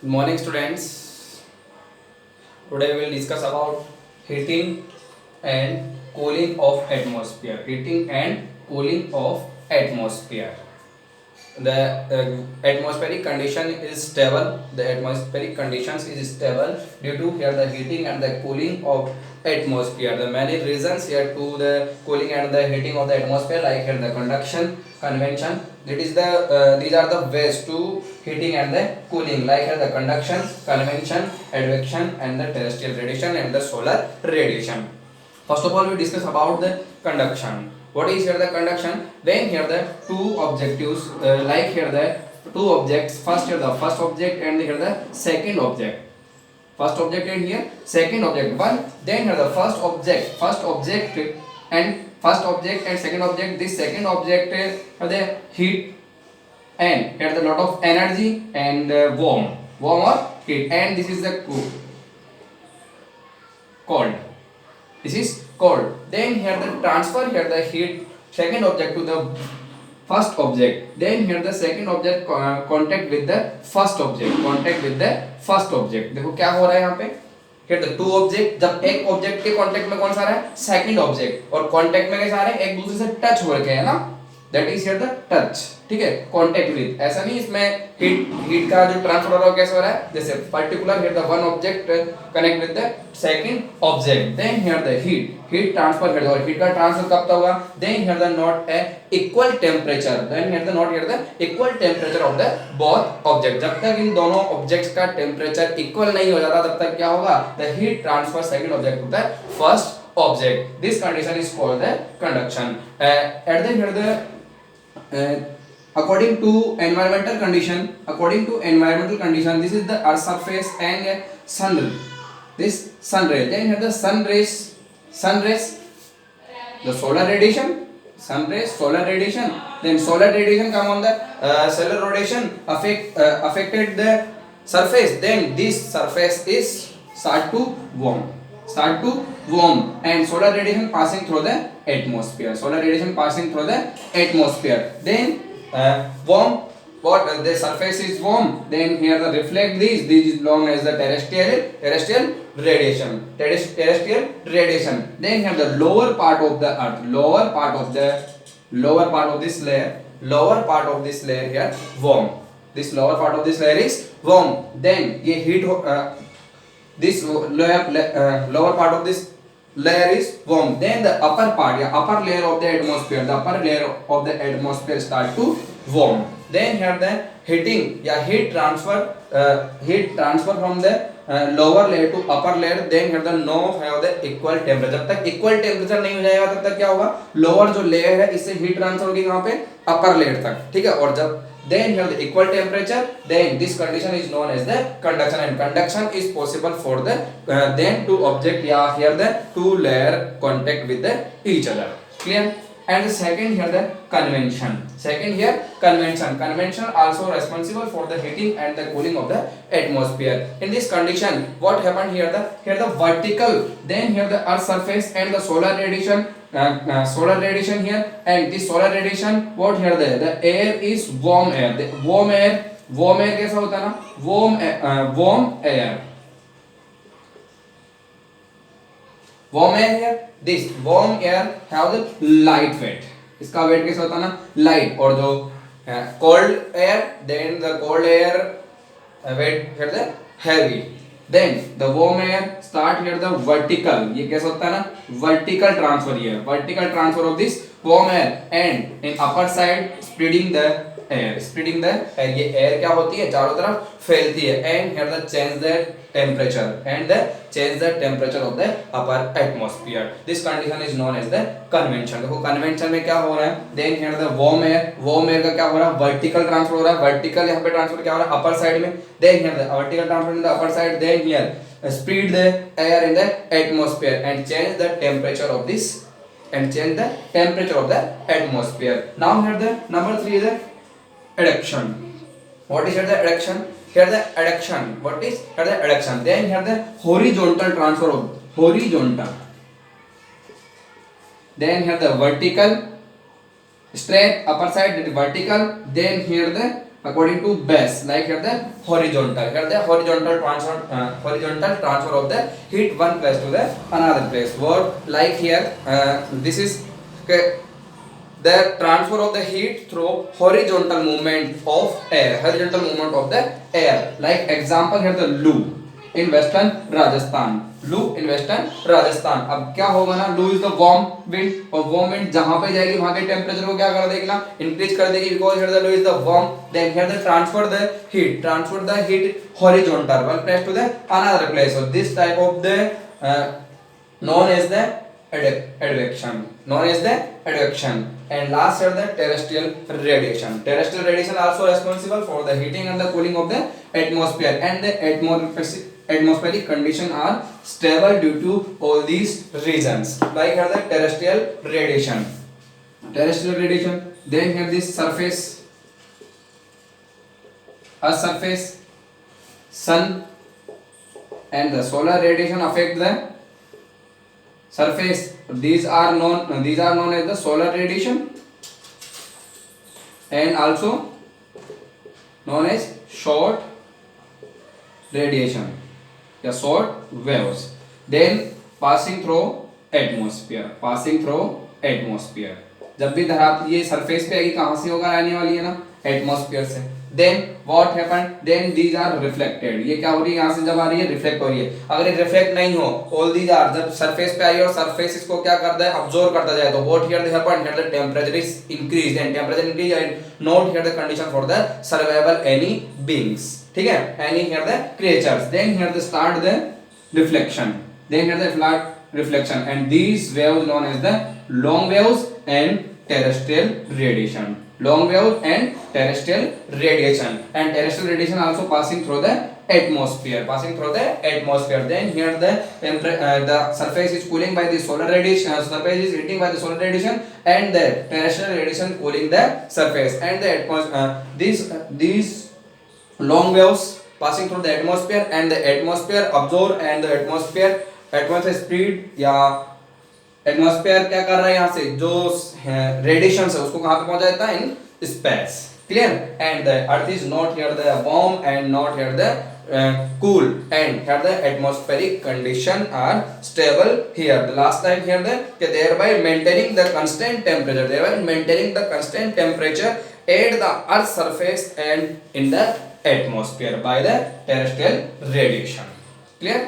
Good morning, students. Today we will discuss about heating and cooling of atmosphere. Heating and cooling of atmosphere. The atmospheric condition is stable. The atmospheric conditions is stable due to here the heating and the cooling of atmosphere. The many reasons here to the cooling and the heating of the atmosphere, like here the conduction, convention. It is the these are the ways to heating and the cooling, like here the conduction, convention, advection, and the terrestrial radiation and the solar radiation. First of all, we discuss about the conduction. What is here the conduction? When here the two objectives, like here the two objects, first here the first object and here the second object. First object and here second object. One, then here the first object and second object. This second object have the heat and here the lot of energy and warm or heat, and this is the cold. This is cold. Then here the transfer here the heat second object to the first object. Then here the second object contact with the first object. देखो क्या हो रहा है यहाँ पे? Here the two object, जब एक object के contact में कौन सा आ रहा है? Second object. और contact में कैसा आ रहा है? एक दूसरे से touch हो रखे हैं ना? That is here the touch. ठीक है, कॉन्टेक्ट विद. ऐसा नहीं इसमें हीट का जो ट्रांसफर हो रहा है कैसे हो रहा है, जैसे particular here the one object connect with the second object, then here the heat transfer here और हीट का ट्रांसफर कब तक होगा, then here the not a equal temperature, then here the not here the equal temperature of the both object. जब तक इन दोनों objects का temperature equal नहीं हो जाता तब तक क्या होगा, the heat transfer second object to the first object. This condition is called the conduction. At the here द according to environmental condition, this is the earth surface and sun ray. Then here the sun rays, the solar radiation, then solar radiation come on the solar radiation affected the surface, then this surface is start to warm, and solar radiation passing through the atmosphere, then warm, what the surface is warm, then here the reflect this is known as the terrestrial radiation. Then here the lower part of the earth, lower part of this layer here warm, this lower part of this layer is warm, then ये heat this lower part of this layer is warm, then the upper layer of the atmosphere start to warm, then here the heat transfer from the lower layer to upper layer, then here the no have the equal temperature. जब तक equal temperature नहीं हो जाएगा तब तक क्या होगा, lower जो layer है इससे heat transfer होगी कहाँ पे, upper layer तक. ठीक है, और जब then here the equal temperature, then this condition is known as the conduction, and conduction is possible for the then two object here the two layer contact with the each other. Clear? And the second here the convention also responsible for the heating and the cooling of the atmosphere. In this condition what happened here, the vertical, then here the earth surface and the solar radiation here, and this solar radiation what here the air is warm air. The warm air कैसा होता है ना, warm air here, this warm air have the light weight. इसका wait कैसा होता है ना, light. और जो cold air, then the cold air weight here the heavy. Then the warm air start here the vertical. ये कैसा होता है ना, vertical transfer here, vertical transfer of this warm air, and in upper side spreading the air. ये air क्या होती है, चारों तरफ फैलती है, and here the change the temperature of the upper atmosphere. This condition is known as the convention. देखो convention में क्या हो रहा है, then here the warm air का क्या हो रहा है, vertical transfer हो रहा है, vertical यहाँ पे transfer क्या हो रहा है, upper side में, then here the vertical transfer in the upper side, then here spread the air in the atmosphere and change the temperature of atmosphere. Now here the number 3 is the adduction. What is here the adduction? Here the adduction. What is here the adduction? Then here the horizontal transfer of horizontal. Then here the vertical straight upper side, that is vertical. Then here the according to base. Like here the horizontal, here the horizontal transfer of the heat one place to the another place. What like here this is the transfer of the heat through horizontal movement of air, horizontal movement of the air. Like example here the Loo in western Rajasthan, लू in western Rajasthan. अब क्या होगा ना, लू is the warm wind, और warm wind जहां पे जाएगी वहां के टेंपरेचर को क्या कर देगी ना, इंक्रीज कर देगी, because here the loo is the warm. Then here the transfer the heat horizontal one place to the another place. So this type of the known as the advection. And last are the terrestrial radiation. Terrestrial radiation also responsible for the heating and the cooling of the atmosphere, and the atmospheric condition are stable due to all these reasons. Like here the terrestrial radiation. Then here this surface, Earth surface, sun and the solar radiation affect the surface. These are known as the solar radiation, and also known as short radiation, the short waves. Then passing through atmosphere. जब भी धरातल ये surface पे आएगी, कहां से होगा, आने वाली है ना एटमॉस्फेयर से. Then what happen, then these are reflected. ये क्या हो रही है, यहां से जब आ रही है रिफ्लेक्ट हो रही है. अगर ये रिफ्लेक्ट नहीं हो, ऑल दीज आर, जब सरफेस पे आई और सरफेस इसको क्या करता है, अब्सॉर्ब करता जाए, तो what here happen, here the temperature is increase, and temperature increase and not here the condition for the survival any beings. ठीक है, any here the creatures. Then here the start the reflection. And these waves known as the long waves and terrestrial radiation. And terrestrial radiation also passing through the atmosphere. Then here the surface is cooling by the solar radiation, surface is heating by the solar radiation, and the terrestrial radiation cooling the surface. And the these long waves passing through the atmosphere, and the atmosphere absorb, and the atmosphere speed या atmosphere क्या कर रहा है, यहाँ से जो radiation है उसको कहां पे पहुंचा देता है, in space. Clear. And the earth is not here the warm and not here the cool, and here the atmospheric condition are stable here. The last time here thereby maintaining the constant temperature at the earth's surface and in the atmosphere by the terrestrial radiation. Clear.